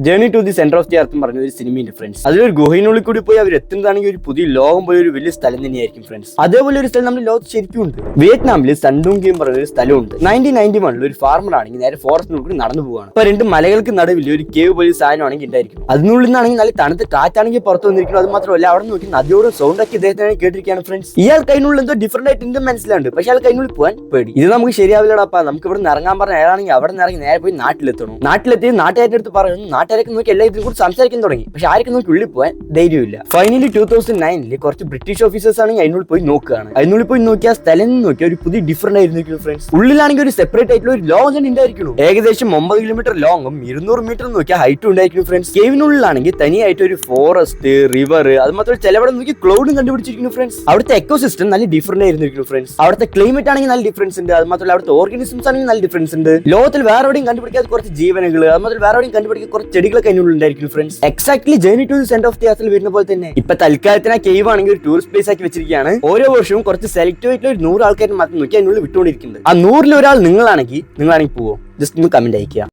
Journey to the centre of the earth പറഞ്ഞ ഒരു സിനിമയുണ്ട് friends. അതിലൊരു ഗുഹയിനുള്ളിൽ കൂടി പോയി അവർ എത്തുന്നതാണെങ്കിൽ ഒരു പുതിയ ലോകം പോയ ഒരു വലിയ സ്ഥലം തന്നെയായിരിക്കും ഫ്രണ്ട്സ്. അതേപോലെ ഒരു സ്ഥലം നമ്മുടെ ലോകത്ത് ശരിക്കും ഉണ്ട്. വിയറ്റ്നാമിൽ സൻഡൂങ് ഗെയിം പറഞ്ഞ ഒരു സ്ഥലമുണ്ട്. 1991 ഒരു ഫാർമർ ആണെങ്കിൽ നേരെ ഫോറസ്റ്റിനുള്ളിൽ കൂടി നടന്നു പോവാണ്. അപ്പൊ രണ്ട് മലകൾക്ക് നടുവിൽ ഒരു കേവ് പോലെ സാധനമാണെങ്കിൽ ഉണ്ടായിരിക്കും. അതിനുള്ളിൽ നിന്നാണെങ്കിൽ നല്ല തണുത്ത കാറ്റാണെങ്കിൽ പുറത്തു വന്നിരിക്കുന്നു. അത് മാത്രമല്ല അവിടെ നോക്കി നദിയോട് സൗണ്ട് ആക്കി ഇദ്ദേഹത്തിനാണ് കേട്ടിരിക്കുകയാണ് ഫ്രണ്ട്സ്. ഇയാൾ കൈനുള്ളിൽ എന്തോ ഡിഫറെന്റ് ആയിട്ട് എന്തും മനസ്സിലുണ്ട്. പക്ഷെ അയാൾ കൈനുള്ളിൽ പോകാൻ പേടി. ഇത് നമുക്ക് ശരിയാവില്ലടാപ്പാ, നമുക്ക് ഇവിടെ നിന്ന് ഇറങ്ങാൻ പറഞ്ഞ അയാളാണെങ്കിൽ അവിടെ നിന്ന് ഇറങ്ങി നേരെ പോയി നാട്ടിലെത്തണം. നാട്ടിലെത്തി നാട്ടുകാരുടെ അടുത്ത് പറയുന്നു. നാട്ടുകാരൊക്കെ നോക്കി എല്ലാ ഇതിനെ കുറിച്ച് സംസാരിക്കാൻ തുടങ്ങി. പക്ഷെ ആർക്കും നോക്കി ഉള്ളിൽ പോകാൻ ധൈര്യമില്ല. ഫൈനലി 2009 കുറച്ച് ബ്രിട്ടീഷ് ഓഫീസേഴ്സ് ആണെങ്കിൽ അതിനുള്ളിൽ പോയി നോക്കുകയാണ്. അതിനുള്ളിൽ പോയി നോക്കിയാൽ സ്ഥലം നോക്കിയാൽ ഒരു പുതിയ ഡിഫറെന്റ് ആയിരുന്നു ഫ്രണ്ട്സ്. ഉള്ളിലാണെങ്കിൽ ഒരു സെപ്പറേറ്റ് ആയിട്ടുള്ള ഒരു ലോങ് തന്നെ ഉണ്ടായിരിക്കുന്നു. ഏകദേശം 9 കിലോമീറ്റർ ലോങ്ങും 200 മീറ്റർ നോക്കിയാൽ ഹൈറ്റും ഉണ്ടായിരിക്കും ഫ്രണ്ട്സ്. കേവിനുള്ളിലാണെങ്കിൽ തനിയായിട്ട് ഒരു ഫോറസ്റ്റ്, റിവർ, അത് മാത്രമല്ല ചിലവിടെ നോക്കി ക്ലൗഡും കണ്ടുപിടിച്ചിരിക്കുന്നു ഫ്രണ്ട്സ്. അവിടുത്തെ എക്കോസിസ്റ്റം നല്ല ഡിഫറെന്റ് ആയിരുന്നു ഫ്രണ്ട്സ്. അവിടുത്തെ ക്ലൈമറ്റ് ആണെങ്കിൽ നല്ല ഡിഫറൻസ് ഉണ്ട്. അത് മാത്രമല്ല അവിടുത്തെ ഓർഗാനിസംസ് ആണെങ്കിൽ നല്ല ഡിഫറൻസ് ഉണ്ട്. ലോകത്തിൽ വേറെ എവിടെയും കണ്ടുപിടിക്കാത്ത കുറച്ച് ജീവനുകൾ, അത് മാത്രമല്ല വേറെ എവിടെയും കണ്ടുപിടിക്കാത്ത കുറച്ച് ചെടികളൊക്കെ അതിനുള്ളിൽ ഉണ്ടായിരിക്കും friends. Exactly journey to the centre of the എർത്തിൽ വരുന്ന പോലെ തന്നെ ഇപ്പൊ തൽക്കാലത്തിന് ആ കേവ് ആണെങ്കിൽ ഒരു ടൂറിസ്റ്റ് പ്ലേസ് ആക്കി വെച്ചിരിക്കുകയാണ്. ഓരോ വർഷവും കുറച്ച് സെലക്ട് ആയിട്ടുള്ള ഒരു 100 ആൾക്കാർ മാത്രം നോക്കി അതിനുള്ളിൽ വിട്ടുകൊണ്ടിരിക്കുന്നത്. ആ 100ൽ ഒരാൾ നിങ്ങളാണെങ്കിൽ പോവോ? ജസ്റ്റ് ഒന്ന് കമന്റ് അയക്കുക.